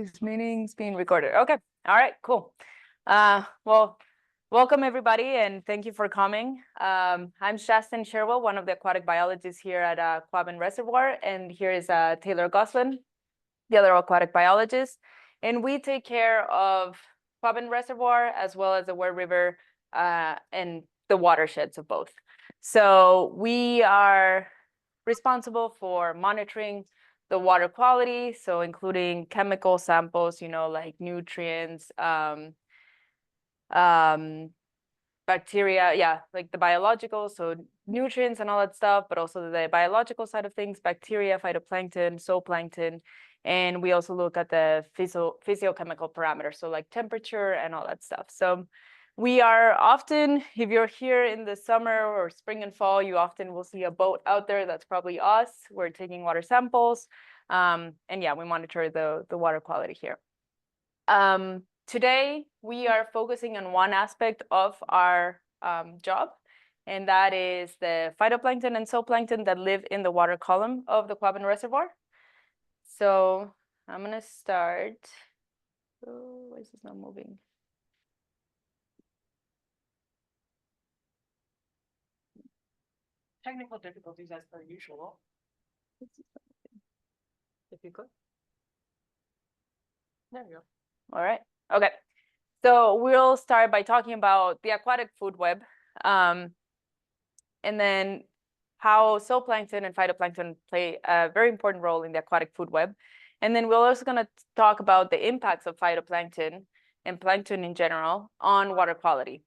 This meeting's being recorded. Okay. All right, cool. Well, welcome everybody, and thank you for coming. I'm Shastin Sherwell, one of the aquatic biologists here at Quabbin Reservoir, and here is Taylor Goslin, the other aquatic biologist. And we take care of Quabbin Reservoir as well as the Ware River and the watersheds of both. So we are responsible for monitoring the water quality, so including chemical samples, like nutrients, bacteria, like the biological, so nutrients and all that stuff, but also the biological side of things, bacteria, phytoplankton, zooplankton, and we also look at the physiochemical parameters, so like temperature and all that stuff. So we are often, if you're here in the summer or spring and fall, you often will see a boat out there. That's probably us. We're taking water samples. And yeah, we monitor the water quality here. Today, we are focusing on one aspect of our job, and that is the phytoplankton and zooplankton that live in the water column of the Quabbin Reservoir. So I'm going to start. Oh, why is this not moving? Technical difficulties as per usual. If you could. There we go. All right. Okay. So we'll start by talking about the aquatic food web, and then how zooplankton and phytoplankton play a very important role in the aquatic food web. And then we're also going to talk about the impacts of phytoplankton and plankton in general on water quality.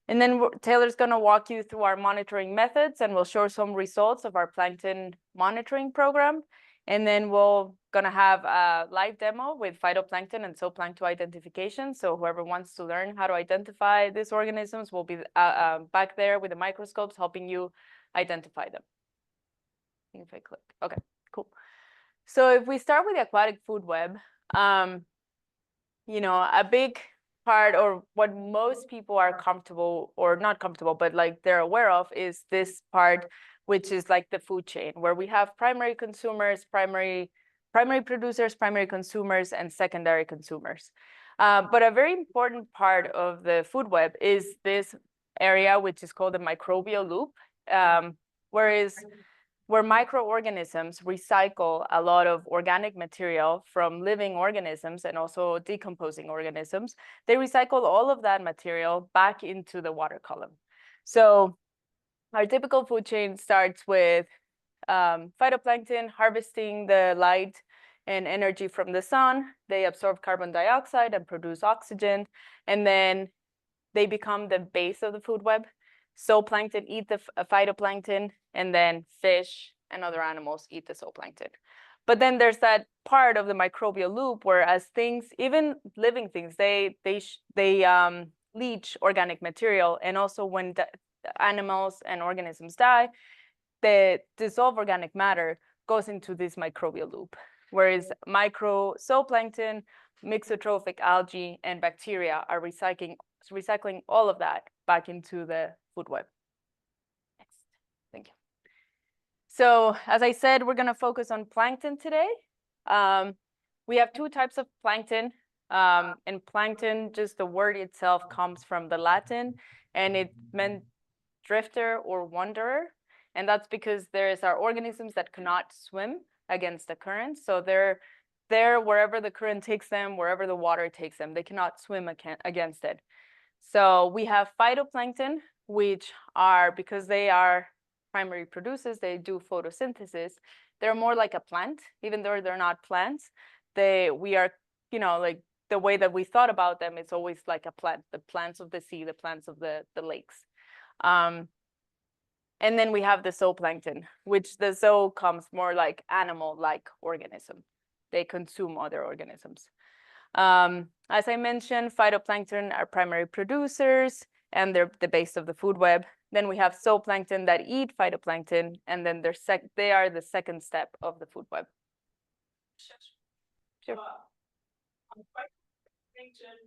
And then Taylor's going to walk you through our monitoring methods, and we'll show some results of our plankton monitoring program. And then we're going to have a live demo with phytoplankton and zooplankton identification. So whoever wants to learn how to identify these organisms will be back there with the microscopes helping you identify them. If I click. Okay, cool. So if we start with the aquatic food web, a big part, or what most people are comfortable, or not comfortable, but like they're aware of, is this part, which is like the food chain, where we have primary consumers, primary producers, primary consumers, and secondary consumers. But a very important part of the food web is this area, which is called the microbial loop, where microorganisms recycle a lot of organic material from living organisms and also decomposing organisms. They recycle all of that material back into the water column. So our typical food chain starts with phytoplankton harvesting the light and energy from the sun. They absorb carbon dioxide and produce oxygen, and then they become the base of the food web. Zooplankton eat the phytoplankton, and then fish and other animals eat the zooplankton. But then there's that part of the microbial loop where, as things, even living things, they leach organic material, and also when animals and organisms die, the dissolved organic matter goes into this microbial loop, whereas zooplankton, mixotrophic algae, and bacteria are recycling all of that back into the food web. Next. Thank you. So as I said, we're going to focus on plankton today. We have two types of plankton. And plankton, just the word itself comes from the Latin, and it meant drifter or wanderer. And that's because are organisms that cannot swim against the current. So they're there wherever the current takes them, wherever the water takes them. They cannot swim against it. So we have phytoplankton, which are, because they are primary producers, they do photosynthesis. They're more like a plant, even though they're not plants. We are, like the way that we thought about them, it's always like a plant, the plants of the sea, the plants of the lakes. And then we have the zooplankton, which the zoo comes more like animal-like organism. They consume other organisms. As I mentioned, phytoplankton are primary producers, and they're the base of the food web. Then we have zooplankton that eat phytoplankton, and then they are the second step of the food web. Sure. Phytoplankton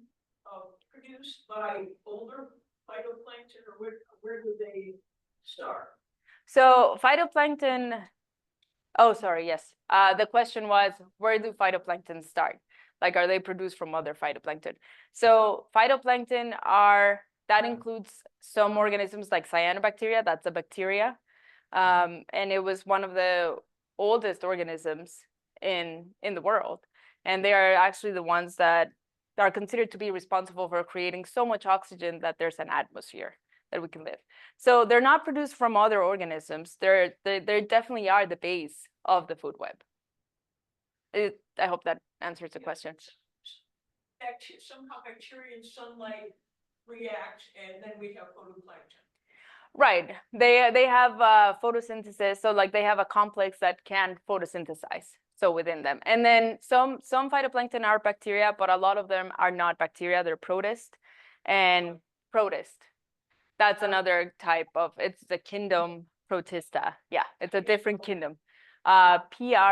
produced by older phytoplankton, or where do they start? So phytoplankton Oh, sorry, yes. The question was, where do phytoplankton start? Like, are they produced from other phytoplankton? So phytoplankton that includes some organisms like cyanobacteria, that's a bacteria. And it was one of the oldest organisms in the world. And they are actually the ones that are considered to be responsible for creating so much oxygen that there's an atmosphere that we can live. So they're not produced from other organisms. They definitely are the base of the food web. I hope that answers the question. Somehow bacteria and sunlight react, and then we have phytoplankton. Right. They have photosynthesis, so like they have a complex that can photosynthesize. So within them, and then some phytoplankton are bacteria, but a lot of them are not bacteria. They're protist, and protist. That's another type of. It's the kingdom Protista. Yeah, it's a different kingdom. P-R-O-S-T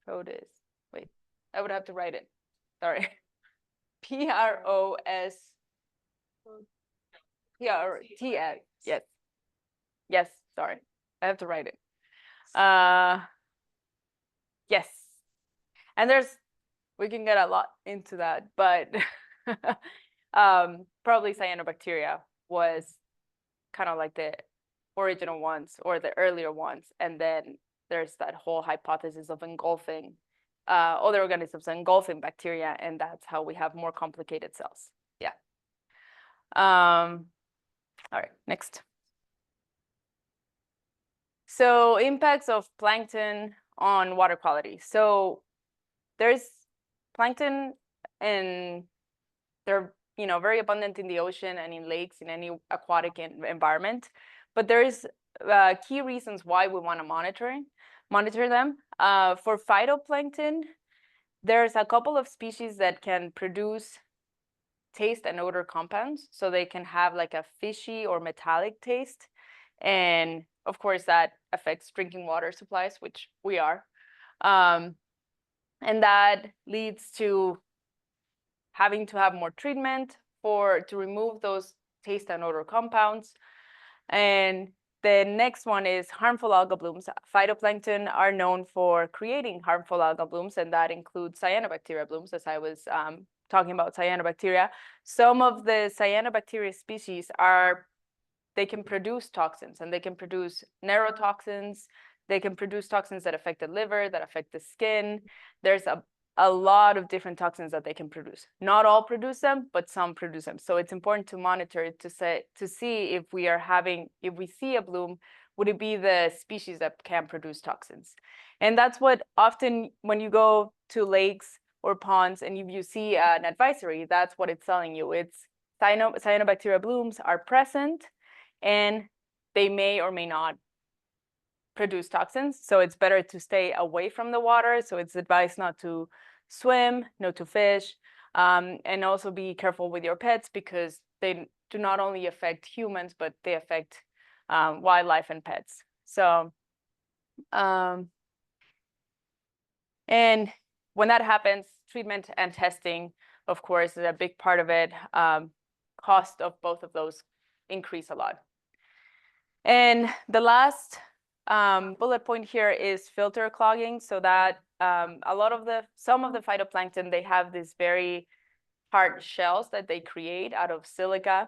protist. Wait, I would have to write it. Sorry. P-R-O-S. P-R-T-S. Yes. Yes. Sorry, I have to write it. Yes. And we can get a lot into that, but probably cyanobacteria was kind of like the original ones or the earlier ones. And then there's that whole hypothesis of engulfing other organisms, engulfing bacteria, and that's how we have more complicated cells. Yeah. All right, next. So impacts of plankton on water quality. So there's plankton, and they're very abundant in the ocean and in lakes, in any aquatic environment. But there's key reasons why we want to monitor them. For phytoplankton, there's a couple of species that can produce taste and odor compounds, so they can have like a fishy or metallic taste, and of course that affects drinking water supplies, which we are, and that leads to having to have more treatment to remove those taste and odor compounds. And the next one is harmful algal blooms. Phytoplankton are known for creating harmful algal blooms, and that includes cyanobacteria blooms, as I was talking about cyanobacteria. Some of the cyanobacteria species they can produce toxins, and they can produce neurotoxins. They can produce toxins that affect the liver, that affect the skin. There's a lot of different toxins that they can produce. Not all produce them, but some produce them. So it's important to monitor to see if we see a bloom, would it be the species that can produce toxins? And that's what often when you go to lakes or ponds and you see an advisory, that's what it's telling you. It's cyanobacteria blooms are present, and they may or may not produce toxins. So it's better to stay away from the water. So it's advised not to swim, not to fish, and also be careful with your pets, because they do not only affect humans, but they affect wildlife and pets. So, and when that happens, treatment and testing, of course, is a big part of it. Cost of both of those increase a lot. And the last bullet point here is filter clogging, so that some of the phytoplankton, they have these very hard shells that they create out of silica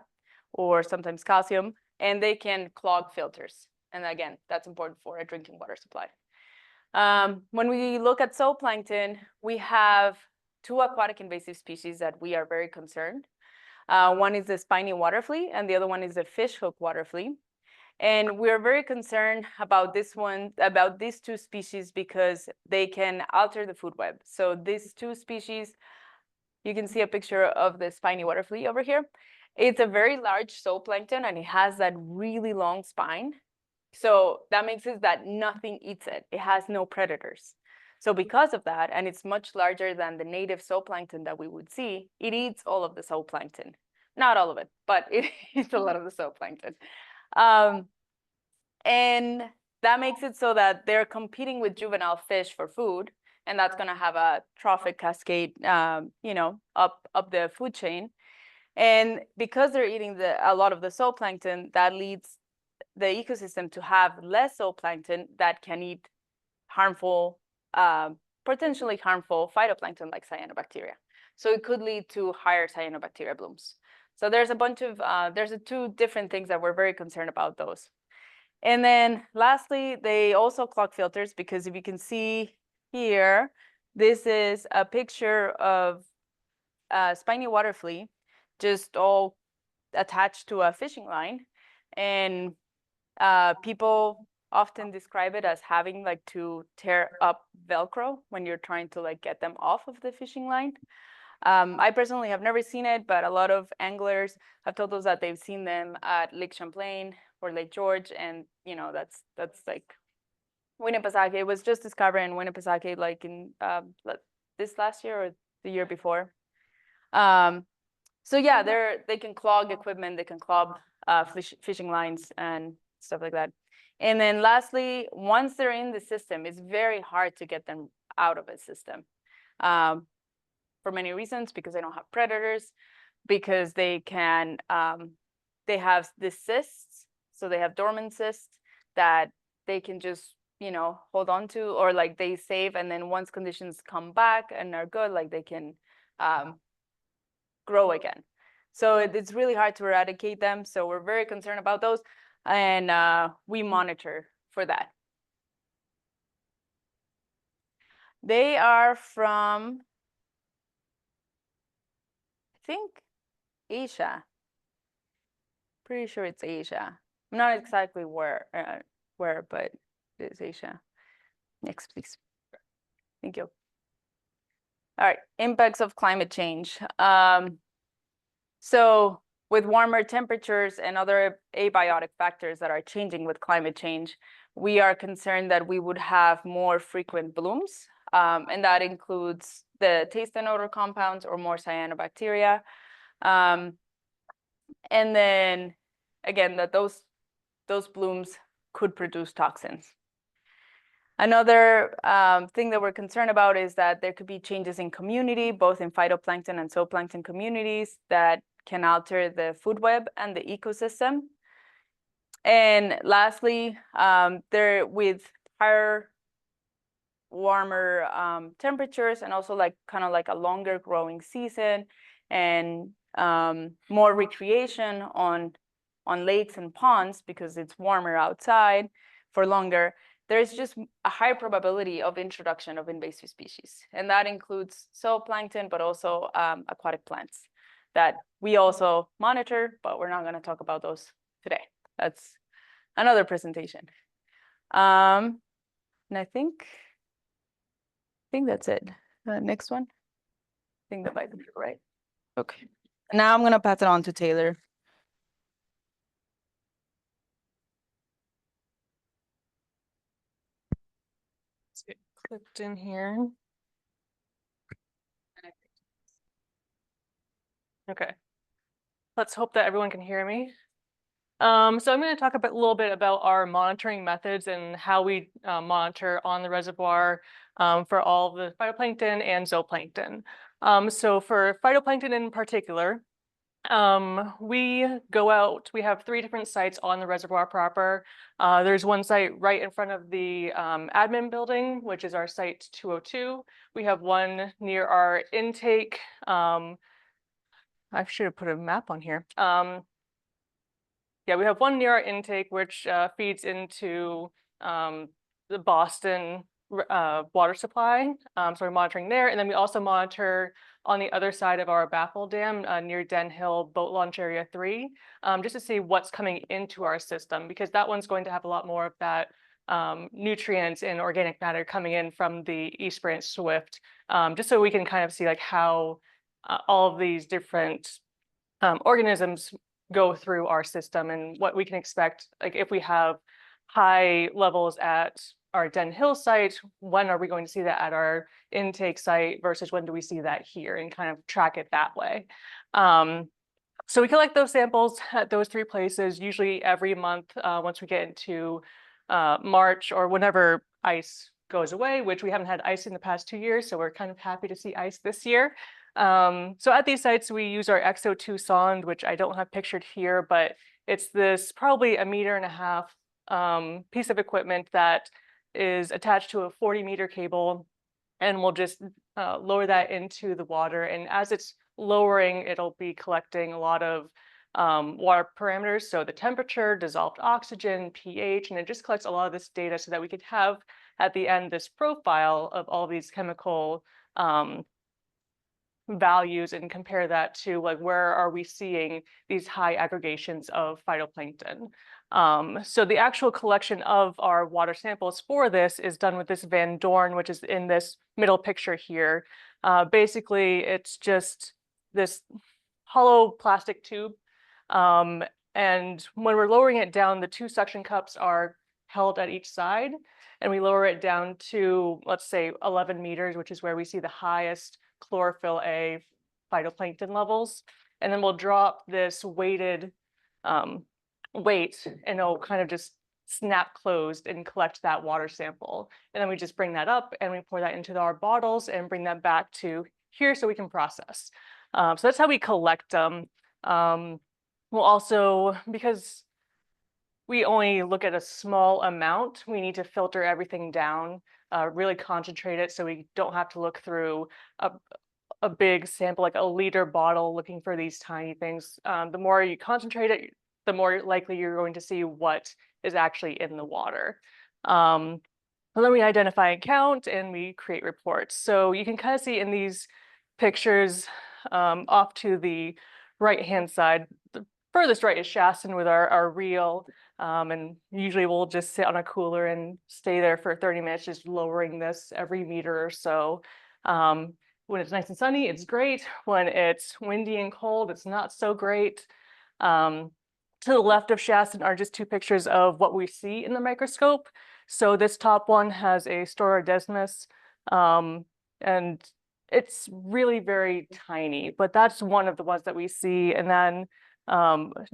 or sometimes calcium, and they can clog filters. And again, that's important for a drinking water supply. When we look at zooplankton, we have two aquatic invasive species that we are very concerned. One is the spiny water flea, and the other one is the fishhook water flea. And we're very concerned about these two species, because they can alter the food web. So these two species, you can see a picture of the spiny water flea over here. It's a very large zooplankton, and it has that really long spine. So that makes it that nothing eats it. It has no predators. So because of that, and it's much larger than the native zooplankton that we would see, it eats all of the zooplankton. Not all of it, but it eats a lot of the zooplankton. And that makes it so that they're competing with juvenile fish for food, and that's going to have a trophic cascade, up the food chain. And because they're eating a lot of the zooplankton, that leads the ecosystem to have less zooplankton that can eat harmful, potentially harmful phytoplankton like cyanobacteria. So it could lead to higher cyanobacteria blooms. So there's a bunch of, there's two different things that we're very concerned about those. And then lastly, they also clog filters, because if you can see here, this is a picture of spiny water flea just all attached to a fishing line. And people often describe it as having like to tear up Velcro when you're trying to like get them off of the fishing line. I personally have never seen it, but a lot of anglers have told us that they've seen them at Lake Champlain or Lake George, and you know that's like Winnipesaukee. It was just discovered in Winnipesaukee like in this last year or the year before. So yeah, they can clog equipment, they can clog fishing lines and stuff like that. And then lastly, once they're in the system, it's very hard to get them out of a system for many reasons, because they don't have predators, because they can, they have the cysts, so they have dormant cysts that they can just, you know, hold on to, or like they save, and then once conditions come back and are good, like they can grow again. So it's really hard to eradicate them. So we're very concerned about those, and we monitor for that. They are from, I think, Asia. Pretty sure it's Asia. I'm not exactly where, but it's Asia. Next, please. Thank you. All right, impacts of climate change. So with warmer temperatures and other abiotic factors that are changing with climate change, we are concerned that we would have more frequent blooms, and that includes the taste and odor compounds or more cyanobacteria. And then again, that those blooms could produce toxins. Another thing that we're concerned about is that there could be changes in community, both in phytoplankton and zooplankton communities, that can alter the food web and the ecosystem. And lastly, there with higher, warmer temperatures, and also like kind of like a longer growing season, and more recreation on lakes and ponds because it's warmer outside for longer, there's just a high probability of introduction of invasive species. And that includes zooplankton, but also aquatic plants that we also monitor, but we're not going to talk about those today. That's another presentation. And I think that's it. Next one. I think that might be right. Okay. Now I'm going to pass it on to Taylor. Let's get clicked in here. Okay. Let's hope that everyone can hear me. So I'm going to talk a little bit about our monitoring methods and how we monitor on the reservoir for all the phytoplankton and zooplankton. So for phytoplankton in particular, we go out, we have 3 different sites on the reservoir proper. There's one site right in front of the admin building, which is our site 202. We have one near our intake. I should have put a map on here. Yeah, we have one near our intake, which feeds into the Boston water supply. So we're monitoring there. And then we also monitor on the other side of our Baffle Dam near Den Hill Boat Launch Area 3, just to see what's coming into our system, because that one's going to have a lot more of that nutrients and organic matter coming in from the East Branch Swift, just so we can kind of see like how all of these different organisms go through our system and what we can expect. Like if we have high levels at our Den Hill site, when are we going to see that at our intake site versus when do we see that here, and kind of track it that way. So we collect those samples at those 3 places, usually every month once we get into March or whenever ice goes away, which we haven't had ice in the past 2 years. So we're kind of happy to see ice this year. So at these sites, we use our XO2 sonde, which I don't have pictured here, but It's this probably 1.5 meter piece of equipment that is attached to a 40-meter cable, and we'll just lower that into the water. And as it's lowering, it'll be collecting a lot of water parameters. So the temperature, dissolved oxygen, pH, and it just collects a lot of this data so that we could have at the end this profile of all these chemical values and compare that to like where are we seeing these high aggregations of phytoplankton. So the actual collection of our water samples for this is done with this Van Dorn, which is in this middle picture here. Basically, it's just this hollow plastic tube. And when we're lowering it down, the 2 suction cups are held at each side, and we lower it down to, let's say, 11 meters, which is where we see the highest chlorophyll A phytoplankton levels. And then we'll drop this weighted weight, and it'll kind of just snap closed and collect that water sample. And then we just bring that up and we pour that into our bottles and bring that back to here so we can process. So that's how we collect them. We'll also, because we only look at a small amount, we need to filter everything down, really concentrate it so we don't have to look through a big sample, like a liter bottle, looking for these tiny things. The more you concentrate it, the more likely you're going to see what is actually in the water. And then we identify and count, and we create reports. So you can kind of see in these pictures off to the right-hand side, the furthest right is Shaston with our reel. And usually we'll just sit on a cooler and stay there for 30 minutes, just lowering this every meter or so. When it's nice and sunny, it's great. When it's windy and cold, it's not so great. To the left of Shaston are just 2 pictures of what we see in the microscope. So this top one has a Staurodesmus, and it's really very tiny, but that's one of the ones that we see. And then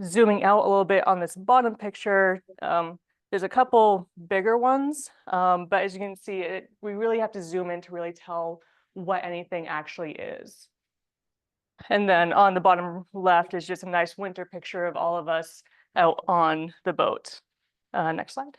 zooming out a little bit on this bottom picture, there's a couple bigger ones, but as you can see, we really have to zoom in to really tell what anything actually is. And then on the bottom left is just a nice winter picture of all of us out on the boat. Next slide.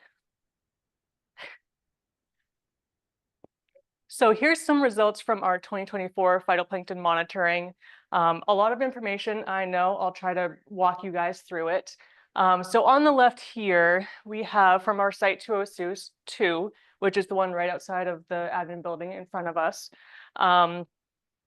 So here's some results from our 2024 phytoplankton monitoring. A lot of information, I know. I'll try to walk you guys through it. So on the left here, we have from our site 202, which is the one right outside of the admin building in front of us.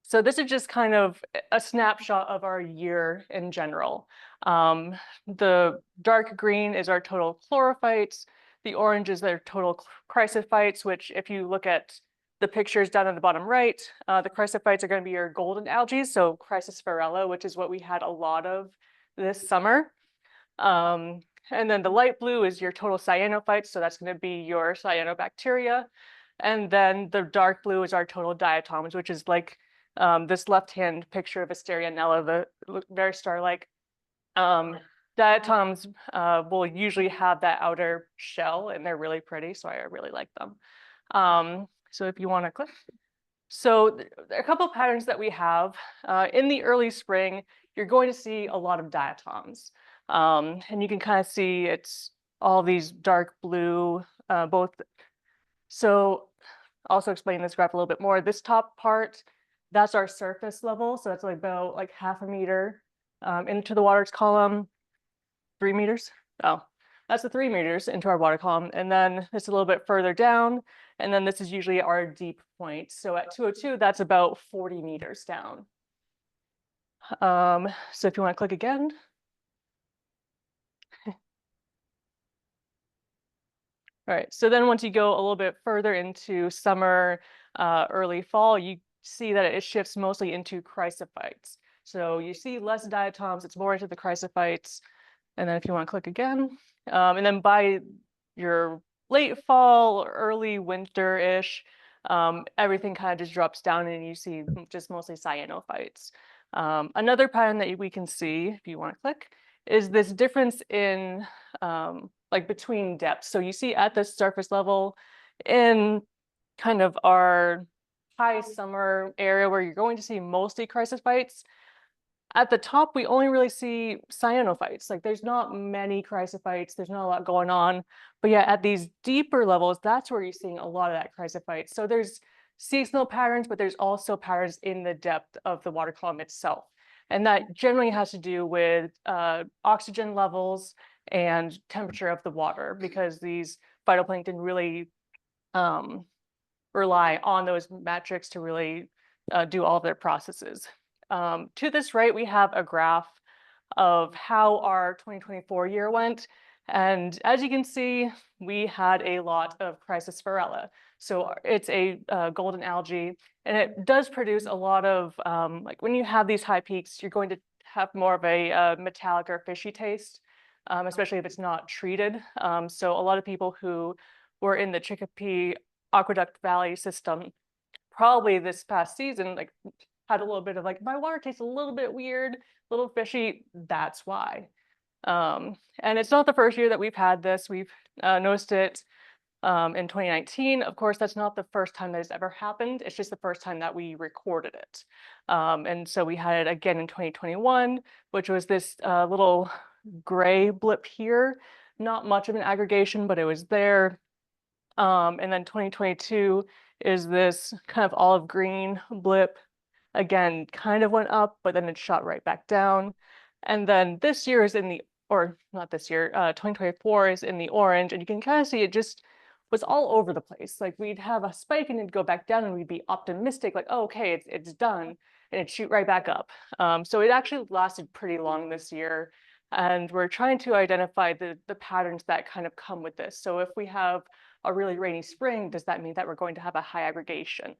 So this is just kind of a snapshot of our year in general. The dark green is our total chlorophytes. The orange is their total chrysophytes, which if you look at the pictures down at the bottom right, the chrysophytes are going to be your golden algae, so Chrysosphaerella, which is what we had a lot of this summer. And then the light blue is your total cyanophytes, so that's going to be your cyanobacteria. And then the dark blue is our total diatoms, which is like this left-hand picture of Asterianella, the very star-like. Diatoms will usually have that outer shell, and they're really pretty, so I really like them. So if you want to click. So there are a couple of patterns that we have. In the early spring, you're going to see a lot of diatoms. And you can kind of see it's all these dark blue, both. So also explain this graph a little bit more. This top part, that's our surface level. So that's like about like 0.5 meter into the water column, 3 meters. Oh, that's the 3 meters into our water column. And then it's a little bit further down. And then this is usually our deep point. So at 202, that's about 40 meters down. So if you want to click again. All right, so then once you go a little bit further into summer, early fall, you see that it shifts mostly into chrysophytes. So you see less diatoms, it's more into the chrysophytes. And then if you want to click again, and then by your late fall, early winter-ish, everything kind of just drops down and you see just mostly cyanophytes. Another pattern that we can see, if you want to click, is this difference in like between depths. So you see at the surface level in kind of our high summer area where you're going to see mostly chrysophytes, at the top, we only really see cyanophytes. Like there's not many chrysophytes, there's not a lot going on. But yeah, at these deeper levels, that's where you're seeing a lot of that chrysophyte. So there's seasonal patterns, but there's also patterns in the depth of the water column itself. And that generally has to do with oxygen levels and temperature of the water, because these phytoplankton really rely on those metrics to really do all of their processes. To this right, we have a graph of how our 2024 year went. And as you can see, we had a lot of Chrysosphaerella. So it's a golden algae, and it does produce a lot of, like when you have these high peaks, you're going to have more of a metallic or fishy taste, especially if it's not treated. So a lot of people who were in the Chicopee Aqueduct Valley system, probably this past season, like had a little bit of like, my water tastes a little bit weird, a little fishy. That's why. And it's not the first year that we've had this. We've noticed it in 2019. Of course, that's not the first time that it's ever happened. It's just the first time that we recorded it. And so we had it again in 2021, which was this little gray blip here. Not much of an aggregation, but it was there. And then 2022 is this kind of olive green blip. Again, kind of went up, but then it shot right back down. And then this year is in the, or not this year, 2024 is in the orange, and you can kind of see it just was all over the place. Like we'd have a spike and it'd go back down, and we'd be optimistic, like, oh, okay, it's done, and it'd shoot right back up. So it actually lasted pretty long this year, and we're trying to identify the patterns that kind of come with this. So if we have a really rainy spring, does that mean that we're going to have a high aggregation?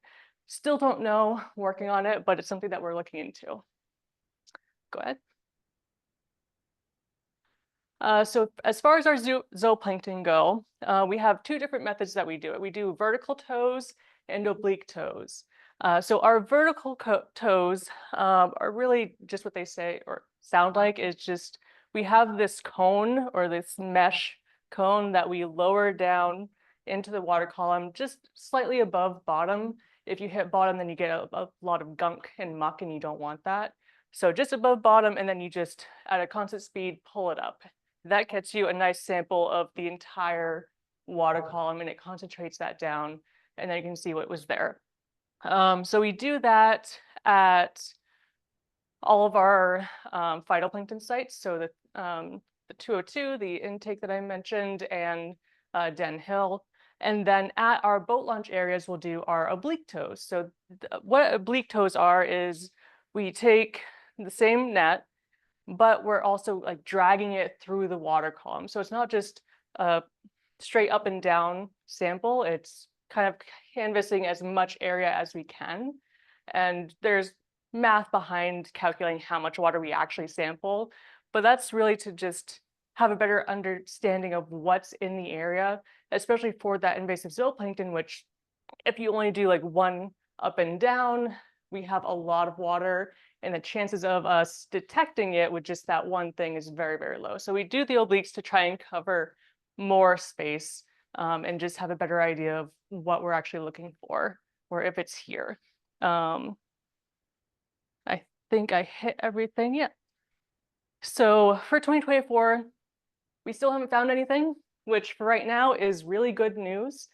Still don't know, working on it, but it's something that we're looking into. Go ahead. So as far as our zooplankton go, we have two different methods that we do it. We do vertical tows and oblique tows. So our vertical tows are really just what they say or sound like. Is just we have this cone or this mesh cone that we lower down into the water column just slightly above bottom. If you hit bottom, then you get a lot of gunk and muck, and you don't want that. So just above bottom, and then you just, at a constant speed, pull it up. That gets you a nice sample of the entire water column, and it concentrates that down, and then you can see what was there. So we do that at all of our phytoplankton sites. So the 202, the intake that I mentioned, and Den Hill. And then at our boat launch areas, we'll do our oblique tows. So what oblique tows are is we take the same net, but we're also like dragging it through the water column. So it's not just a straight up and down sample. It's kind of canvassing as much area as we can. And there's math behind calculating how much water we actually sample, but that's really to just have a better understanding of what's in the area, especially for that invasive zooplankton, which if you only do like one up and down, we have a lot of water, and the chances of us detecting it with just that one thing is very, very low. So we do the obliques to try and cover more space and just have a better idea of what we're actually looking for, or if it's here. I think I hit everything. Yeah. So for 2024, we still haven't found anything, which for right now is really good news.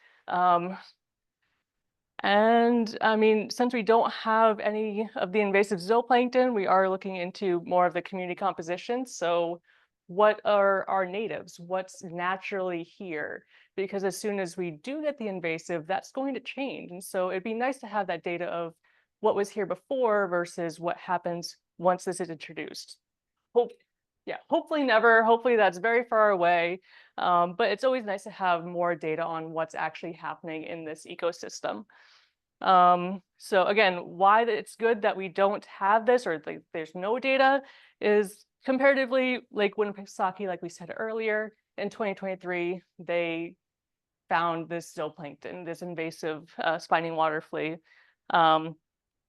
And I mean, since we don't have any of the invasive zooplankton, we are looking into more of the community composition. So what are our natives? What's naturally here? Because as soon as we do get the invasive, that's going to change. And so it'd be nice to have that data of what was here before versus what happens once this is introduced. Hopefully never. Hopefully that's very far away. But it's always nice to have more data on what's actually happening in this ecosystem. So again, why it's good that we don't have this or there's no data is comparatively Lake Winnipesaukee, like we said earlier, in 2023, they found this zooplankton, this invasive spining water flea.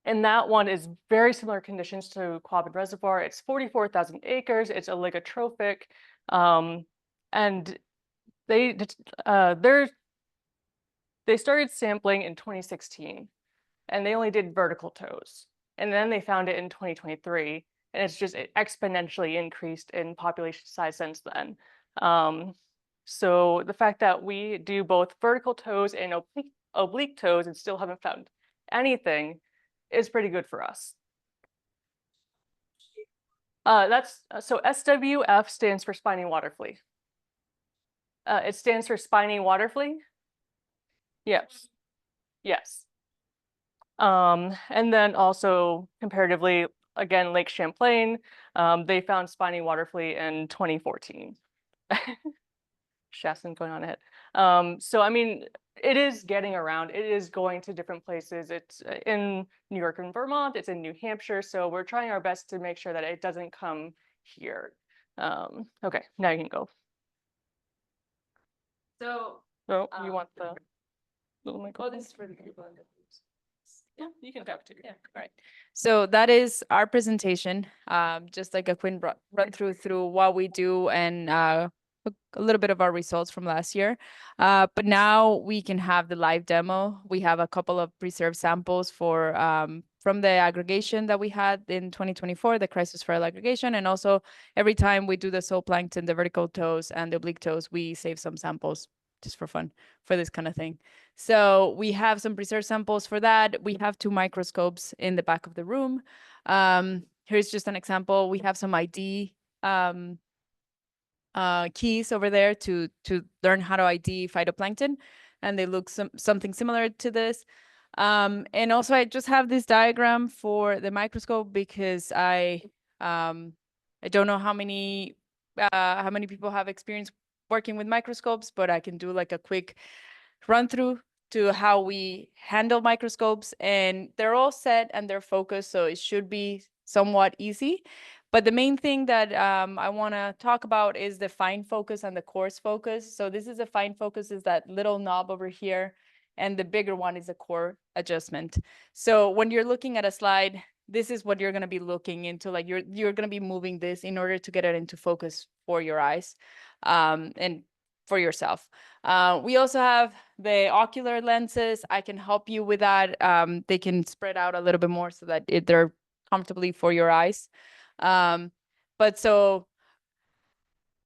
And that one is very similar conditions to Quabbin Reservoir. It's 44,000 acres. It's oligotrophic. And they started sampling in 2016, and they only did vertical tows. And then they found it in 2023, and it's just exponentially increased in population size since then. So the fact that we do both vertical tows and oblique tows and still haven't found anything is pretty good for us. So SWF stands for spiny water flea. It stands for spiny water flea. Yes. Yes. And then also comparatively, again, Lake Champlain, they found spiny water flea in 2014. Shaston going on ahead. So I mean, it is getting around. It is going to different places. It's in New York and Vermont. It's in New Hampshire. So we're trying our best to make sure that it doesn't come here. Okay, now you can go. So, Oh, you want the little oh, microphone? this is for the people in the groups. Yeah, you can talk too. Yeah, all right. So that is our presentation. Just like a quick run through what we do and a little bit of our results from last year. But now we can have the live demo. We have a couple of preserved samples for from the aggregation that we had in 2024, the crisis file aggregation, and also every time we do the zooplankton, the vertical toes and the oblique toes, we save some samples just for fun for this kind of thing. So we have some preserved samples for that. We have 2 microscopes in the back of the room. Here's just an example. We have some ID keys over there to learn how to ID phytoplankton, and they look something similar to this. And also I just have this diagram for the microscope because I don't know how many people have experience working with microscopes, but I can do like a quick run through to how we handle microscopes, and they're all set and they're focused, so it should be somewhat easy. But the main thing that I want to talk about is the fine focus and the coarse focus. So this is a fine focus, is that little knob over here, and the bigger one is a core adjustment. So when you're looking at a slide, this is what you're going to be looking into. Like you're going to be moving this in order to get it into focus for your eyes and for yourself. We also have the ocular lenses. I can help you with that. They can spread out a little bit more so that they're comfortably for your eyes. But so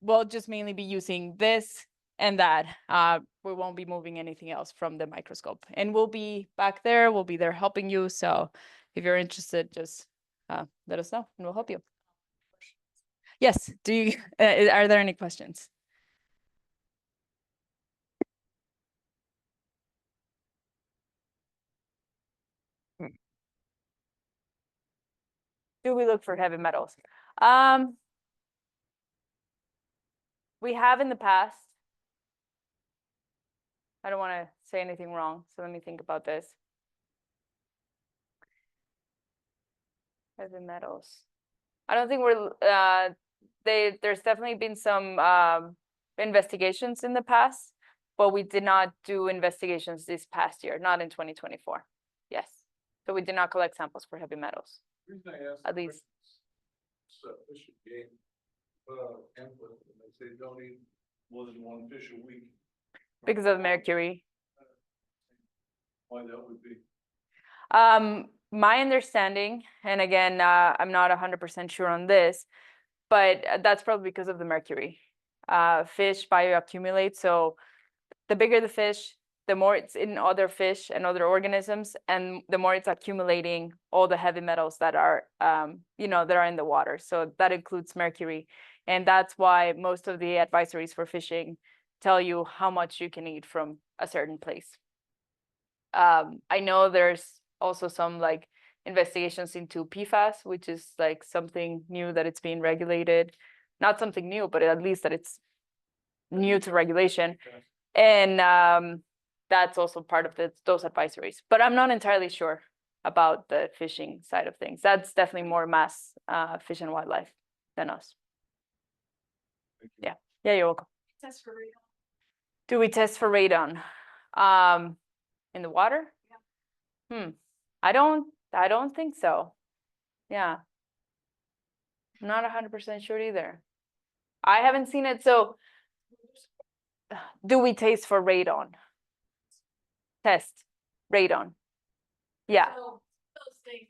we'll just mainly be using this and that. We won't be moving anything else from the microscope. And we'll be back there. We'll be there helping you. So if you're interested, just let us know and we'll help you. Yes. Do you, are there any questions? Do we look for heavy metals? We have in the past. I don't want to say anything wrong, so let me think about this. Heavy metals. I don't think we're there's definitely been some investigations in the past, but we did not do investigations this past year, not in 2024. Yes. So we did not collect samples for heavy metals. At least. So fish and game, input, and they say don't eat more than 1 fish a week. Because of mercury. Why that would be? My understanding, and again, I'm not 100% sure on this, but that's probably because of the mercury. Fish bioaccumulate, so the bigger the fish, the more it's in other fish and other organisms, and the more it's accumulating all the heavy metals that are, that are in the water. So that includes mercury, and that's why most of the advisories for fishing tell you how much you can eat from a certain place. I know there's also some like investigations into PFAS, which is like something new that it's being regulated. Not something new, but at least that it's new to regulation. And that's also part of those advisories. But I'm not entirely sure about the fishing side of things. That's definitely more mass fish and wildlife than us. Yeah, you're welcome. Test for radon. Do we test for radon in the water? Yeah. I don't think so. Yeah. I'm not 100% sure either. I haven't seen it. So do we taste for radon? Test radon. Yeah. So those things,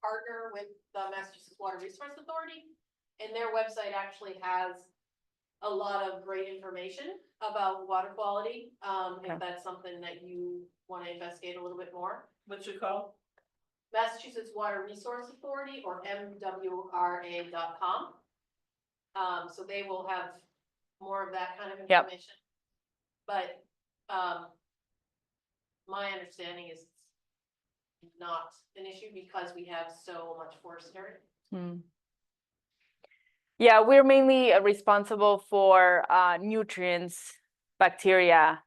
partner with the Massachusetts Water Resource Authority. And their website actually has a lot of great information about water quality. Okay. If that's something that you want to investigate a little bit more. What's it called? Massachusetts Water Resource Authority, or MWRA.com. So they will have more of that kind of Yep. information. But my understanding is it's not an issue because we have so much forest area. Hmm. Yeah, we're mainly responsible for nutrients, bacteria,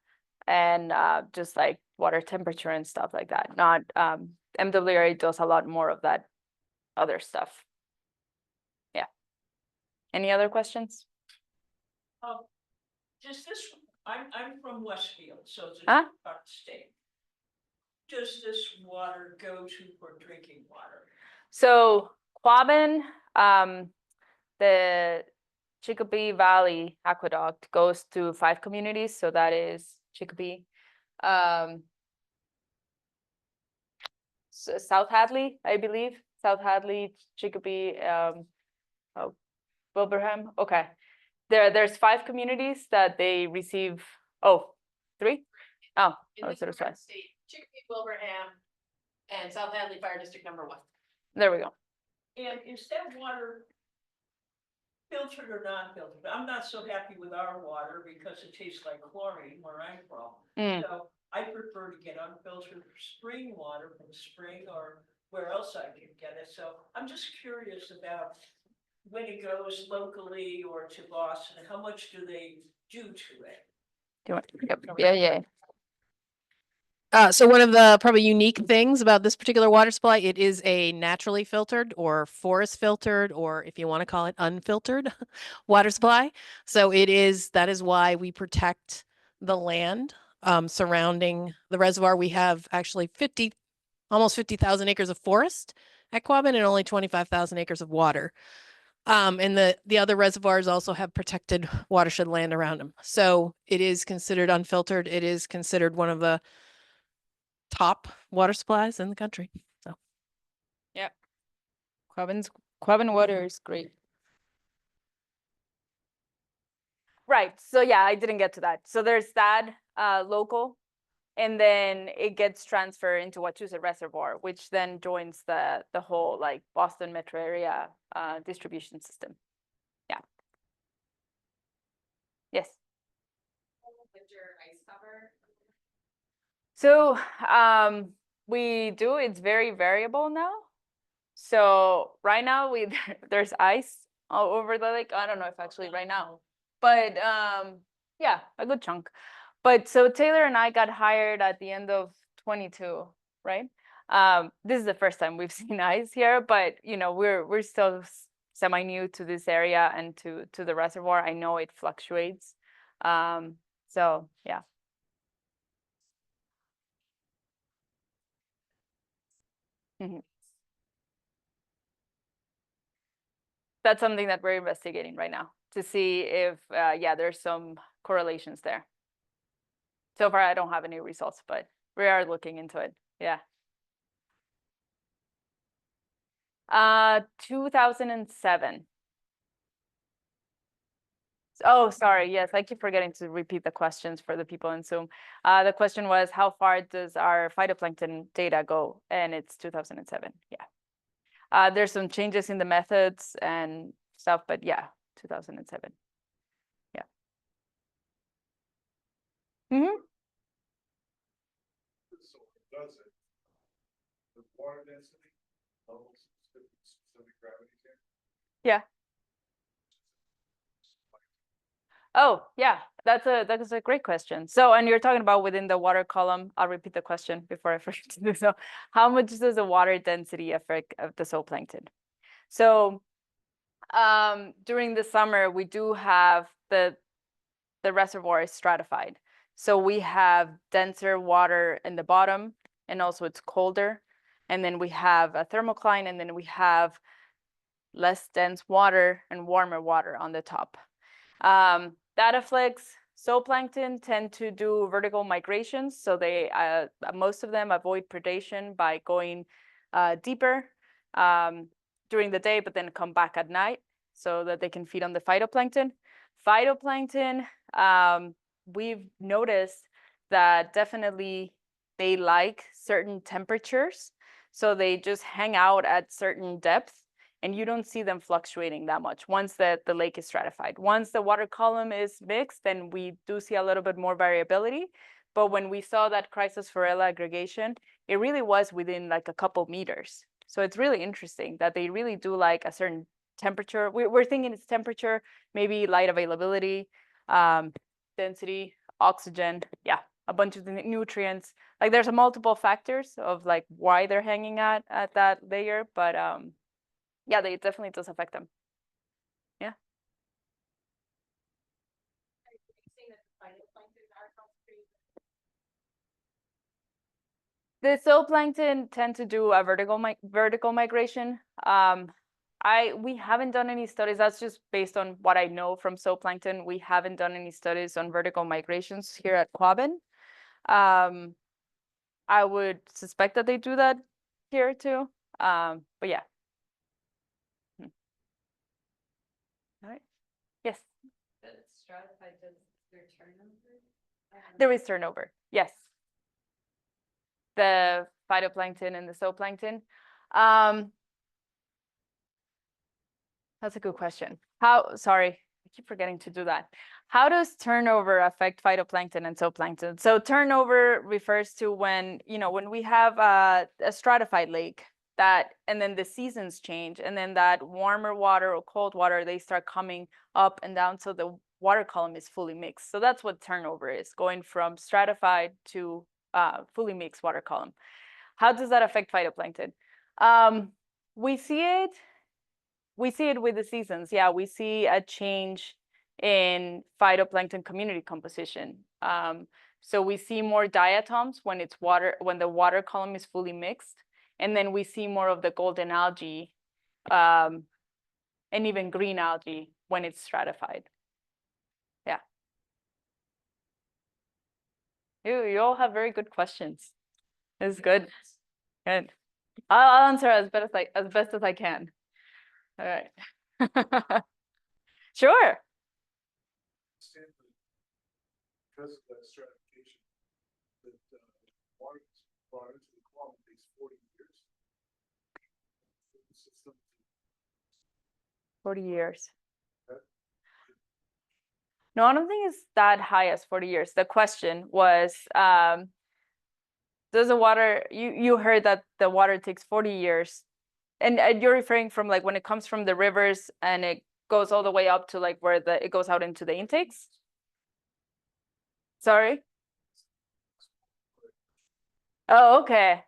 and just like water temperature and stuff like that. Not MWRA does a lot more of that other stuff. Yeah. Any other questions? Does this, I'm from Westfield, so it's a Huh? part of the state. Does this water go to for drinking water? So Quabbin, the Chicopee Valley Aqueduct goes to 5 communities. So that is Chicopee, South Hadley, I believe. South Hadley, Chicopee, oh, Wilbraham. Okay. There's 5 communities that they receive. Oh, 3? Oh, In oh, this so it's part of 5. the state, Chicopee, Wilbraham, and South Hadley Fire District number 1. There we go. And is that water filtered or non-filtered? I'm not so happy with our water because it tastes like chlorine where I'm from. Mm. So I prefer to get unfiltered spring water from the spring or where else I can get it. So I'm just curious about when it goes locally or to Boston, how much do they do to it? Do you want? Yep. Yeah, yeah. So one of the probably unique things about this particular water supply, it is a naturally filtered or forest filtered, or if you want to call it unfiltered water supply. So that is why we protect the land surrounding the reservoir. We have actually almost 50,000 acres of forest at Quabbin and only 25,000 acres of water. And the other reservoirs also have protected watershed land around them. So it is considered unfiltered. It is considered one of the top water supplies in the country. So Yeah. Quabbin water is great. Right. So yeah, I didn't get to that. So there's that local, and then it gets transferred into Wachusett Reservoir, which then joins the whole like Boston metro area distribution system. Yeah. Yes. Winter ice cover. So we do, it's very variable now. So right now there's ice all over the lake. I don't know if actually right now, but yeah, a good chunk. But so Taylor and I got hired at the end of 22, right? This is the first time we've seen ice here, but you know, we're still semi new to this area and to the reservoir. I know it fluctuates. So yeah. Mhm. That's something that we're investigating right now to see if, yeah, there's some correlations there. So far, I don't have any results, but we are looking into it. Yeah. 2007. Oh, sorry. Yes, I keep forgetting to repeat the questions for the people in Zoom. The question was, how far does our phytoplankton data go? And it's 2007. Yeah. There's some changes in the methods and stuff, but yeah, 2007. Yeah. Mm-hmm. So does it? The water density levels specific gravity here? Yeah. Oh, yeah, that's a great question. So, and you're talking about within the water column. I'll repeat the question before I forget to do so. How much does the water density affect of the zooplankton? So, during the summer, we do have the reservoir is stratified. So we have denser water in the bottom, and also it's colder. And then we have a thermocline, and then we have less dense water and warmer water on the top. That affects zooplankton tend to do vertical migrations. So they, most of them avoid predation by going deeper. during the day, but then come back at night so that they can feed on the phytoplankton. Phytoplankton, we've noticed that definitely they like certain temperatures. So they just hang out at certain depths and you don't see them fluctuating that much once the lake is stratified. Once the water column is mixed, then we do see a little bit more variability. But when we saw that Chrysosphaerella aggregation, it really was within like a couple meters. So it's really interesting that they really do like a certain temperature. We're thinking it's temperature, maybe light availability, density, oxygen, yeah, a bunch of the nutrients. Like there's a multiple factors of like why they're hanging at that layer, but yeah, it definitely does affect them. Yeah. The zooplankton tend to do a vertical migration. We haven't done any studies. That's just based on what I know from zooplankton. We haven't done any studies on vertical migrations here at Quabbin. I would suspect that they do that here too. But yeah. All right. Yes. The stratified, does there turnover? There is turnover. Yes. The phytoplankton and the zooplankton. That's a good question. Sorry, I keep forgetting to do that. How does turnover affect phytoplankton and zooplankton? So turnover refers to when we have a stratified lake and then the seasons change, and then that warmer water or cold water, they start coming up and down, so the water column is fully mixed. So that's what turnover is, going from stratified to fully mixed water column. How does that affect phytoplankton? We see it with the seasons. Yeah, we see a change in phytoplankton community composition. So we see more diatoms when the water column is fully mixed, and then we see more of the golden algae and even green algae when it's stratified. Yeah. You all have very good questions. It's good. Good. I'll answer as best as I can. All right. Sure. Because of that stratification, that water is brought into the column takes 40 years. 40 years. No, I don't think it's that high as 40 years. The question was, does the water, you heard that the water takes 40 years. And you're referring from like when it comes from the rivers and it goes all the way up to like where it goes out into the intakes? Sorry? Oh, okay.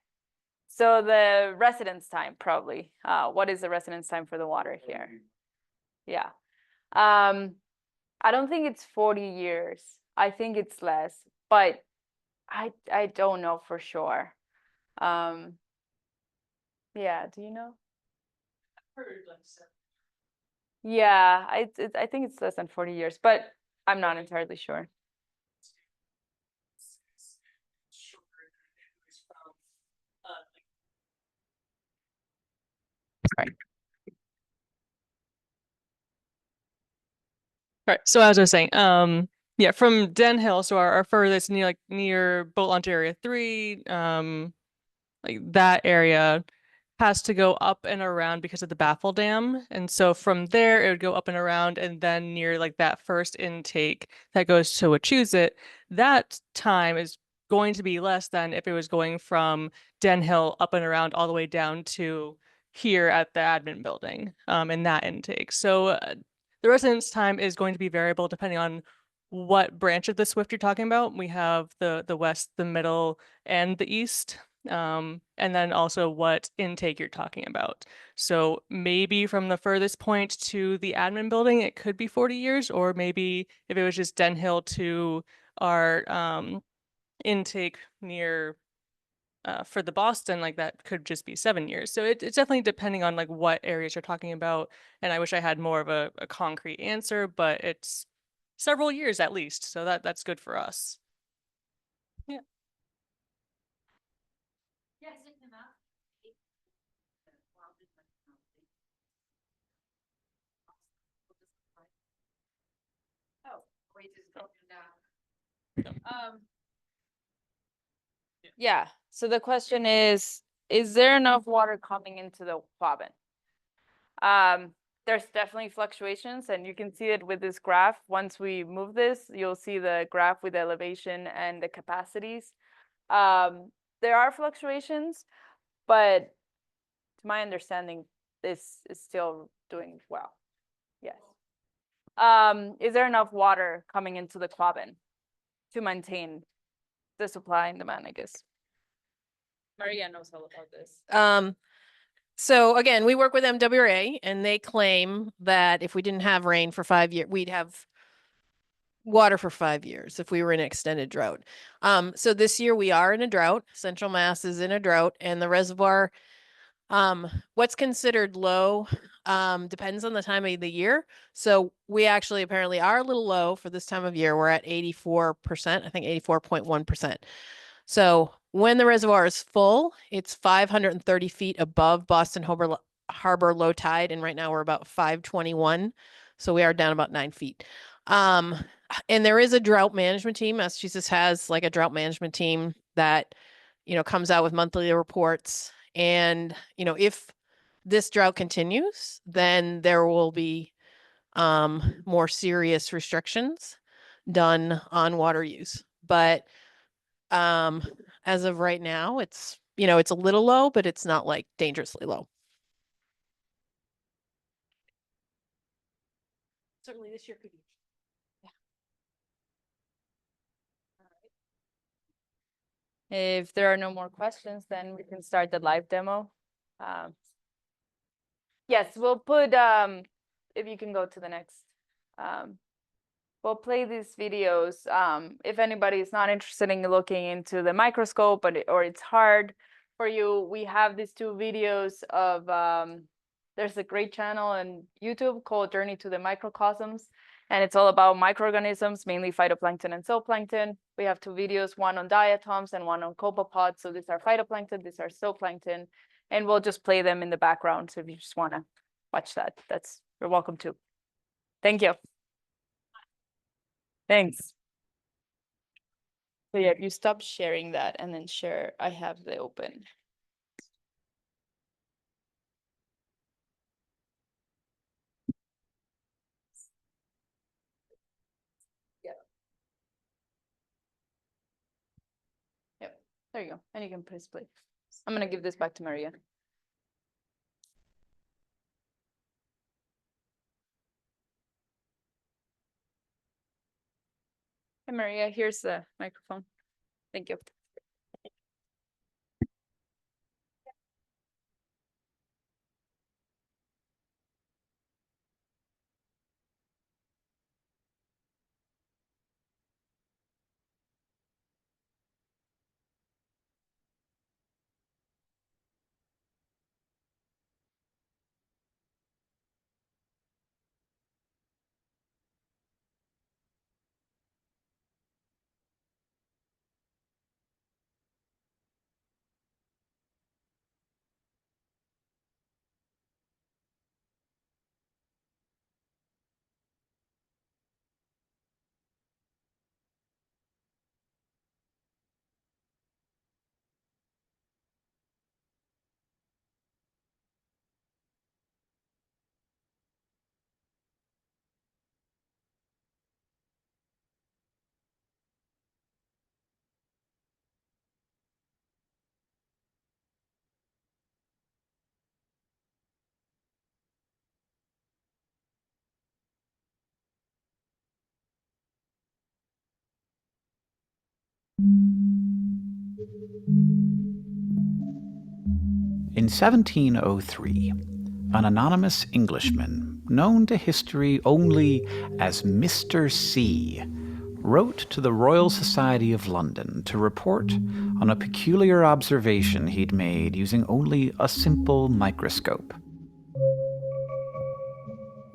So the residence time probably. What is the residence time for the water here? Yeah. I don't think it's 40 years. I think it's less, but I don't know for sure. Yeah, do you know? I've heard like so. Yeah, I think it's less than 40 years, but I'm not entirely sure. Right. Right. So as I was saying, yeah, from Den Hill, so our furthest near Boat Launch Area 3, like that area has to go up and around because of the Baffle Dam. And so from there it would go up and around, and then near like that first intake that goes to Wachusett, that time is going to be less than if it was going from Den Hill up and around all the way down to here at the admin building, in that intake. So the residence time is going to be variable depending on what branch of the Swift you're talking about. We have the west, the middle, and the east. And then also what intake you're talking about. So maybe from the furthest point to the admin building, it could be 40 years, or maybe if it was just Den Hill to our intake near for the Boston, like that could just be 7 years. So it's definitely depending on like what areas you're talking about. And I wish I had more of a concrete answer, but it's several years at least. So that's good for us. Yeah. Yeah, so the question is there enough water coming into the Quabbin? There's definitely fluctuations, and you can see it with this graph. Once we move this, you'll see the graph with the elevation and the capacities. There are fluctuations, but to my understanding, this is still doing well. Yes. Is there enough water coming into the Quabbin to maintain the supply and demand, I guess? Maria knows all about this. So again, we work with MWRA, and they claim that if we didn't have rain for 5 years, we'd have water for 5 years if we were in an extended drought. So this year we are in a drought. Central Mass is in a drought, and the reservoir, what's considered low, depends on the time of the year. So we actually apparently are a little low for this time of year. We're at 84%, I think 84.1%. So when the reservoir is full, it's 530 feet above Boston Harbor low tide, and right now we're about 521. So we are down about 9 feet. And there is a drought management team. Massachusetts has like a drought management team that, comes out with monthly reports. And, if this drought continues, then there will be more serious restrictions done on water use. But as of right now, it's a little low, but it's not like dangerously low. Certainly this year could be. If there are no more questions, then we can start the live demo. Yes, we'll put, if you can go to the next. We'll play these videos. If anybody is not interested in looking into the microscope, or it's hard for you, we have these 2 videos of, there's a great channel on YouTube called Journey to the Microcosms, and it's all about microorganisms, mainly phytoplankton and zooplankton. We have 2 videos, one on diatoms and one on copepods. So these are phytoplankton, these are zooplankton, and we'll just play them in the background. So if you just want to watch that, you're welcome to. Thank you. Thanks. So yeah, if you stop sharing that and then share, I have the open. Yep, there you go. And you can press play. I'm gonna give this back to Maria. Hey Maria, here's the microphone. Thank you. In 1703, an anonymous Englishman, known to history only as Mr. C, wrote to the Royal Society of London to report on a peculiar observation he'd made using only a simple microscope.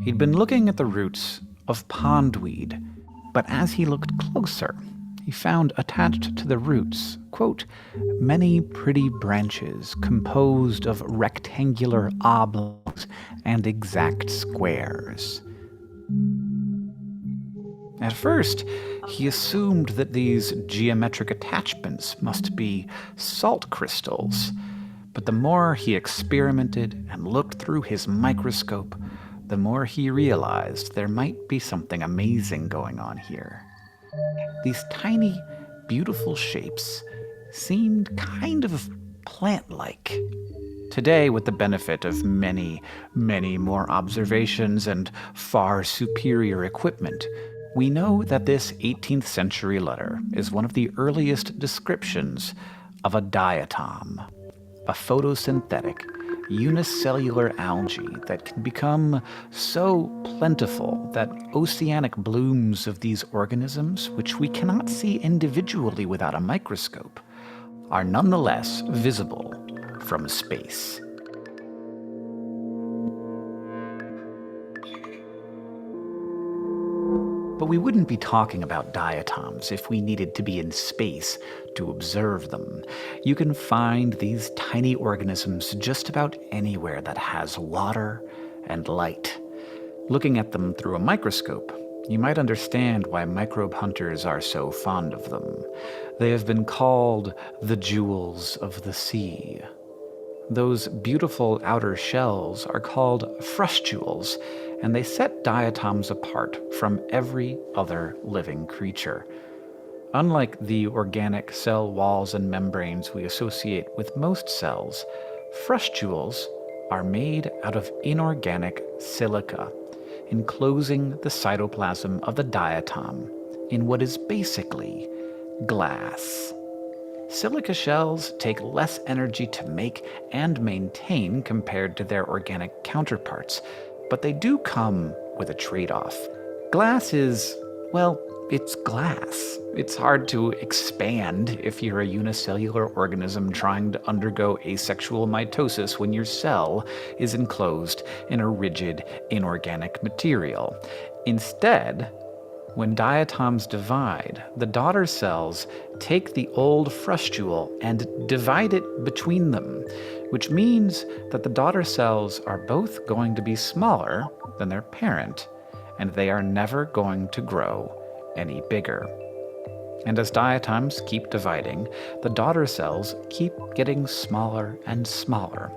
He'd been looking at the roots of pondweed, but as he looked closer, he found attached to the roots, quote, many pretty branches composed of rectangular oblongs and exact squares. At first, he assumed that these geometric attachments must be salt crystals. But the more he experimented and looked through his microscope, the more he realized there might be something amazing going on here. These tiny, beautiful shapes seemed kind of plant-like. Today, with the benefit of many, many more observations and far superior equipment, we know that this 18th century letter is one of the earliest descriptions of a diatom, a photosynthetic, unicellular algae that can become so plentiful that oceanic blooms of these organisms, which we cannot see individually without a microscope, are nonetheless visible from space. But we wouldn't be talking about diatoms if we needed to be in space to observe them. You can find these tiny organisms just about anywhere that has water and light. Looking at them through a microscope, you might understand why microbe hunters are so fond of them. They have been called the jewels of the sea. Those beautiful outer shells are called frustules, and they set diatoms apart from every other living creature. Unlike the organic cell walls and membranes we associate with most cells, frustules are made out of inorganic silica, enclosing the cytoplasm of the diatom in what is basically glass. Silica shells take less energy to make and maintain compared to their organic counterparts, but they do come with a trade-off. Glass is, well, it's glass. It's hard to expand if you're a unicellular organism trying to undergo asexual mitosis when your cell is enclosed in a rigid, inorganic material. Instead, when diatoms divide, the daughter cells take the old frustule and divide it between them, which means that the daughter cells are both going to be smaller than their parent, and they are never going to grow any bigger. And as diatoms keep dividing, the daughter cells keep getting smaller and smaller.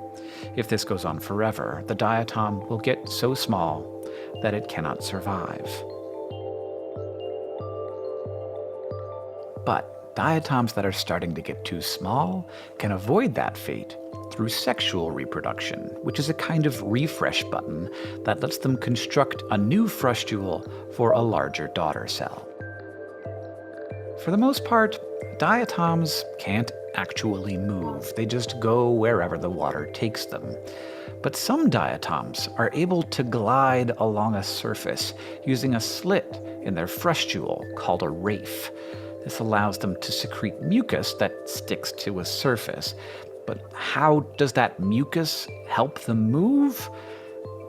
If this goes on forever, the diatom will get so small that it cannot survive. But diatoms that are starting to get too small can avoid that fate through sexual reproduction, which is a kind of refresh button that lets them construct a new frustule for a larger daughter cell. For the most part, diatoms can't actually move. They just go wherever the water takes them. But some diatoms are able to glide along a surface using a slit in their frustule called a raphe. This allows them to secrete mucus that sticks to a surface. But how does that mucus help them move?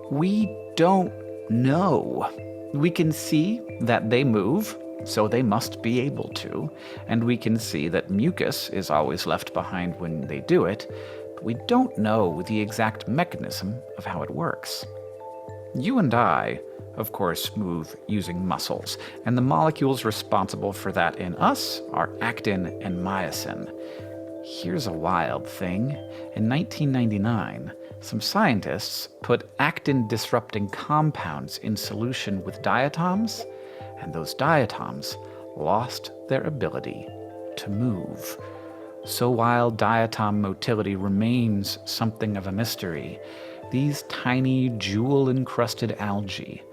We don't know. We can see that they move, so they must be able to, and we can see that mucus is always left behind when they do it, but we don't know the exact mechanism of how it works. You and I, of course, move using muscles, and the molecules responsible for that in us are actin and myosin. Here's a wild thing. In 1999, some scientists put actin-disrupting compounds in solution with diatoms, and those diatoms lost their ability to move. So while diatom motility remains something of a mystery, these tiny jewel-encrusted algae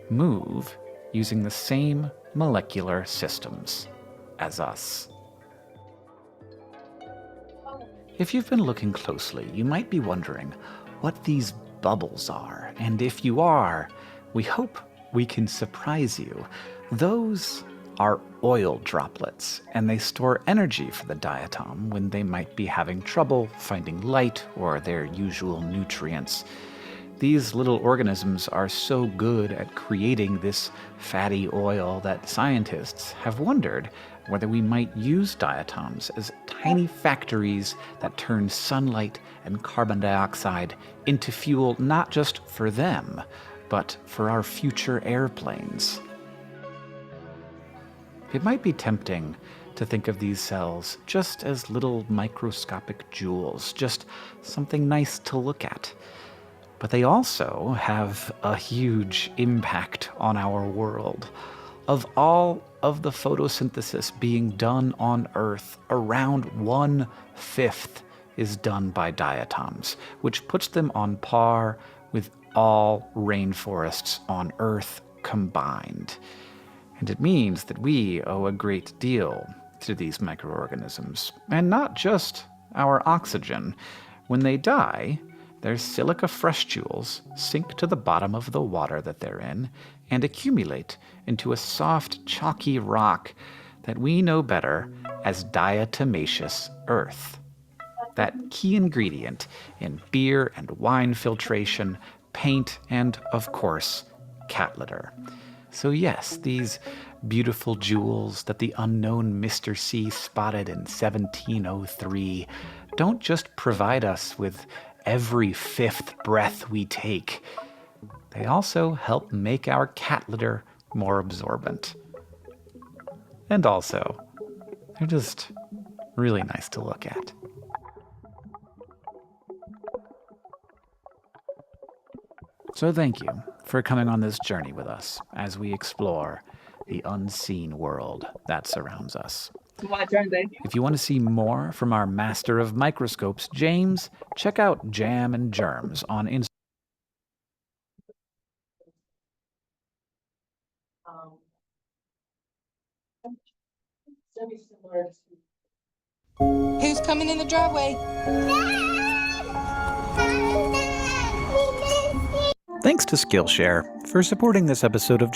move using the same molecular systems as us. If you've been looking closely, you might be wondering what these bubbles are, and if you are, we hope we can surprise you. Those are oil droplets, and they store energy for the diatom when they might be having trouble finding light or their usual nutrients. These little organisms are so good at creating this fatty oil that scientists have wondered whether we might use diatoms as tiny factories that turn sunlight and carbon dioxide into fuel not just for them, but for our future airplanes. It might be tempting to think of these cells just as little microscopic jewels, just something nice to look at. But they also have a huge impact on our world. Of all of the photosynthesis being done on Earth, around 1/5 is done by diatoms, which puts them on par with all rainforests on Earth combined. And it means that we owe a great deal to these microorganisms, and not just our oxygen. When they die, their silica frustules sink to the bottom of the water that they're in and accumulate into a soft, chalky rock that we know better as diatomaceous earth. That key ingredient in beer and wine filtration, paint, and, of course, cat litter. So yes, these beautiful jewels that the unknown Mr. C spotted in 1703 don't just provide us with every 5th breath we take. They also help make our cat litter more absorbent. And also, they're just really nice to look at. So thank you for coming on this journey with us as we explore the unseen world that surrounds us. My turn, thank you. If you want to see more from our master of microscopes, James, check out Jam and Germs on Instagram. Who's coming in the driveway? Thanks to Skillshare for supporting this episode of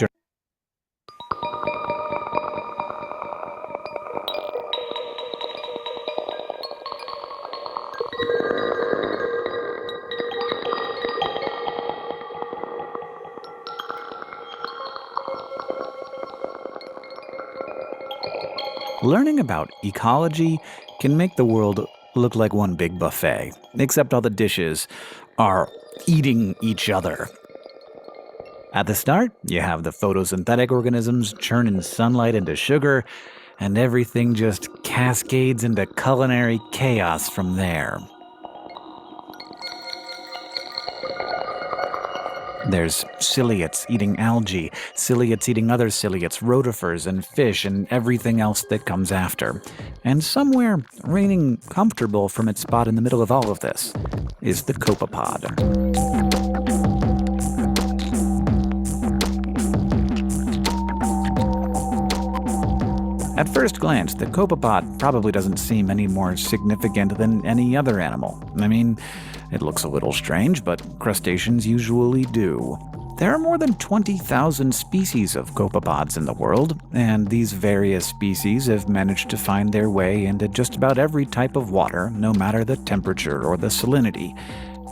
Learning about ecology can make the world look like one big buffet, except all the dishes are eating each other. At the start, you have the photosynthetic organisms churning sunlight into sugar, and everything just cascades into culinary chaos from there. There's ciliates eating algae, ciliates eating other ciliates, rotifers and fish and everything else that comes after. And somewhere reigning comfortable from its spot in the middle of all of this is the copepod. At first glance, the copepod probably doesn't seem any more significant than any other animal. I mean, it looks a little strange, but crustaceans usually do. There are more than 20,000 species of copepods in the world, and these various species have managed to find their way into just about every type of water, no matter the temperature or the salinity.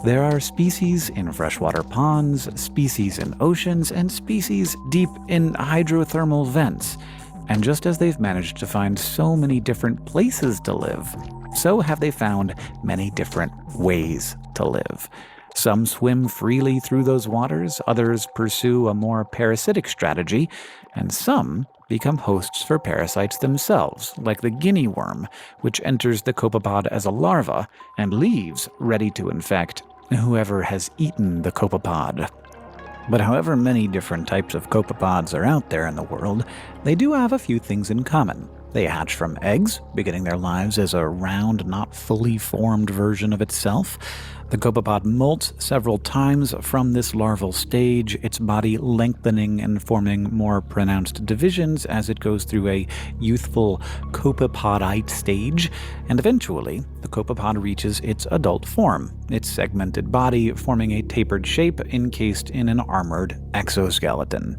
There are species in freshwater ponds, species in oceans, and species deep in hydrothermal vents. And just as they've managed to find so many different places to live, so have they found many different ways to live. Some swim freely through those waters, others pursue a more parasitic strategy, and some become hosts for parasites themselves, like the guinea worm, which enters the copepod as a larva and leaves ready to infect whoever has eaten the copepod. But however many different types of copepods are out there in the world, they do have a few things in common. They hatch from eggs, beginning their lives as a round, not fully formed version of itself. The copepod molts several times from this larval stage, its body lengthening and forming more pronounced divisions as it goes through a youthful copepodite stage, and eventually the copepod reaches its adult form, its segmented body forming a tapered shape encased in an armored exoskeleton.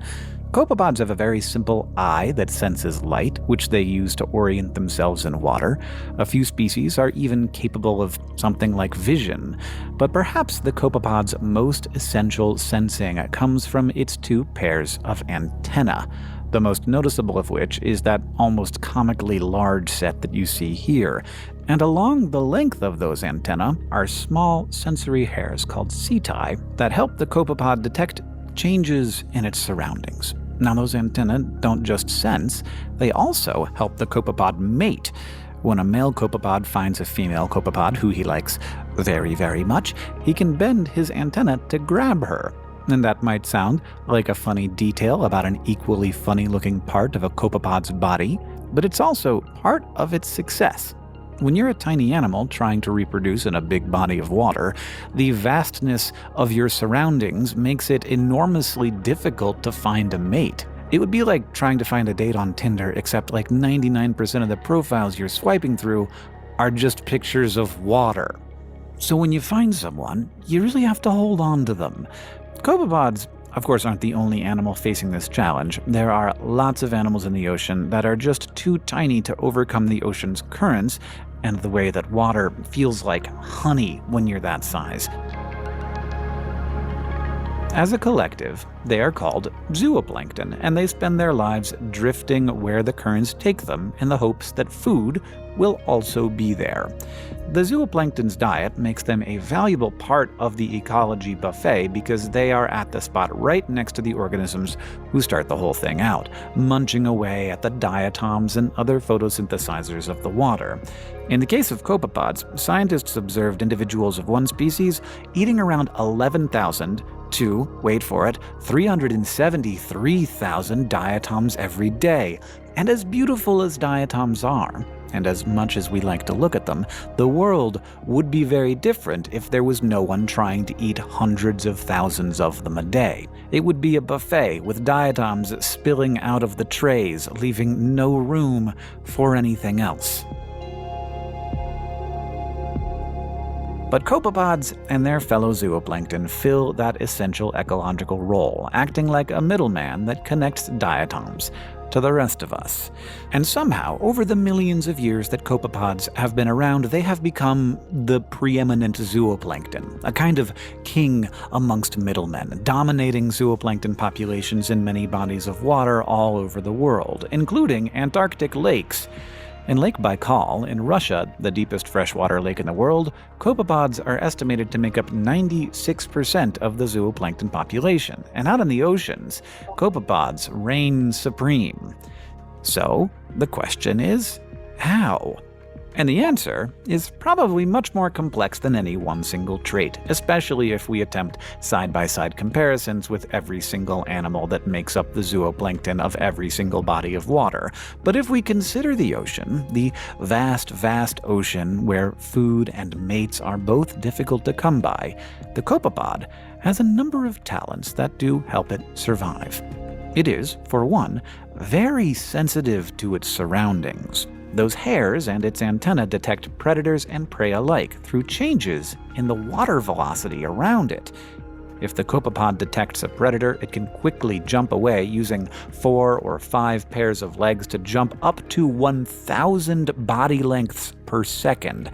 Copepods have a very simple eye that senses light, which they use to orient themselves in water. A few species are even capable of something like vision. But perhaps the copepod's most essential sensing comes from its two pairs of antennae, the most noticeable of which is that almost comically large set that you see here. And along the length of those antennae are small sensory hairs called setae that help the copepod detect changes in its surroundings. Now, those antennae don't just sense, they also help the copepod mate. When a male copepod finds a female copepod who he likes very, very much, he can bend his antenna to grab her. And that might sound like a funny detail about an equally funny-looking part of a copepod's body, but it's also part of its success. When you're a tiny animal trying to reproduce in a big body of water, the vastness of your surroundings makes it enormously difficult to find a mate. It would be like trying to find a date on Tinder, except like 99% of the profiles you're swiping through are just pictures of water. So when you find someone, you really have to hold on to them. Copepods, of course, aren't the only animal facing this challenge. There are lots of animals in the ocean that are just too tiny to overcome the ocean's currents and the way that water feels like honey when you're that size. As a collective, they are called zooplankton, and they spend their lives drifting where the currents take them in the hopes that food will also be there. The zooplankton's diet makes them a valuable part of the ecology buffet because they are at the spot right next to the organisms who start the whole thing out, munching away at the diatoms and other photosynthesizers of the water. In the case of copepods, scientists observed individuals of one species eating around 11,000 to, wait for it, 373,000 diatoms every day. And as beautiful as diatoms are, and as much as we like to look at them, the world would be very different if there was no one trying to eat hundreds of thousands of them a day. It would be a buffet with diatoms spilling out of the trays, leaving no room for anything else. But copepods and their fellow zooplankton fill that essential ecological role, acting like a middleman that connects diatoms to the rest of us. And somehow, over the millions of years that copepods have been around, they have become the preeminent zooplankton, a kind of king amongst middlemen, dominating zooplankton populations in many bodies of water all over the world, including Antarctic lakes. In Lake Baikal, in Russia, the deepest freshwater lake in the world, copepods are estimated to make up 96% of the zooplankton population. And out in the oceans, copepods reign supreme. So, the question is, how? And the answer is probably much more complex than any one single trait, especially if we attempt side-by-side comparisons with every single animal that makes up the zooplankton of every single body of water. But if we consider the ocean, the vast, vast ocean where food and mates are both difficult to come by, the copepod has a number of talents that do help it survive. It is, for one, very sensitive to its surroundings. Those hairs and its antennae detect predators and prey alike through changes in the water velocity around it. If the copepod detects a predator, it can quickly jump away using 4 or 5 pairs of legs to jump up to 1,000 body lengths per second,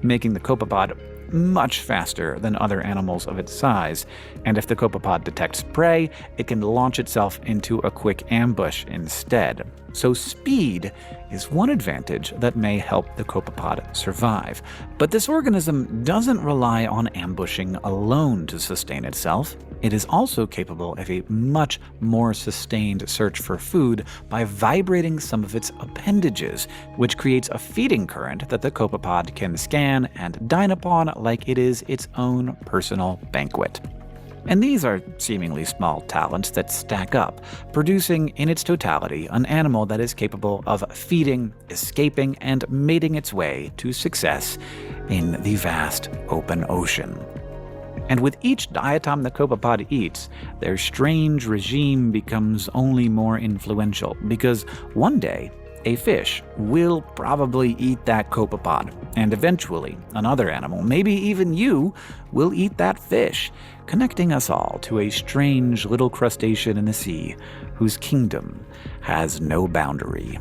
making the copepod much faster than other animals of its size. And if the copepod detects prey, it can launch itself into a quick ambush instead. So speed is one advantage that may help the copepod survive. But this organism doesn't rely on ambushing alone to sustain itself. It is also capable of a much more sustained search for food by vibrating some of its appendages, which creates a feeding current that the copepod can scan and dine upon like it is its own personal banquet. And these are seemingly small talents that stack up, producing in its totality an animal that is capable of feeding, escaping, and mating its way to success in the vast open ocean. And with each diatom the copepod eats, their strange regime becomes only more influential, because one day, a fish will probably eat that copepod, and eventually another animal, maybe even you, will eat that fish, connecting us all to a strange little crustacean in the sea whose kingdom has no boundary.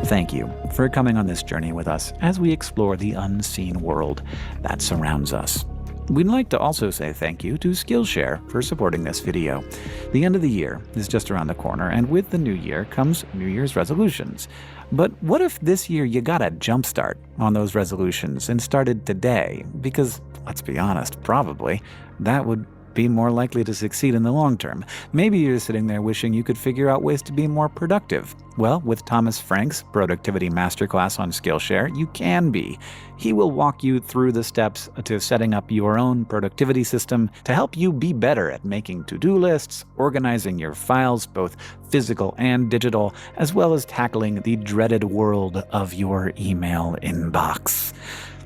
Thank you for coming on this journey with us as we explore the unseen world that surrounds us. We'd like to also say thank you to Skillshare for supporting this video. The end of the year is just around the corner, and with the new year comes New Year's resolutions. But what if this year you got a jump start on those resolutions and started today? Because, let's be honest, probably that would be more likely to succeed in the long term. Maybe you're sitting there wishing you could figure out ways to be more productive. Well, with Thomas Frank's Productivity Masterclass on Skillshare, you can be. He will walk you through the steps to setting up your own productivity system to help you be better at making to-do lists, organizing your files, both physical and digital, as well as tackling the dreaded world of your email inbox.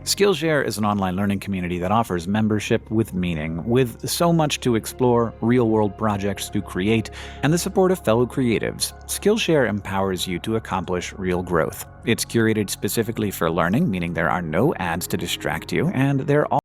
Skillshare is an online learning community that offers membership with meaning, with so much to explore, real-world projects to create, and the support of fellow creatives. Skillshare empowers you to accomplish real growth. It's curated specifically for learning, meaning there are no ads to distract you, and there are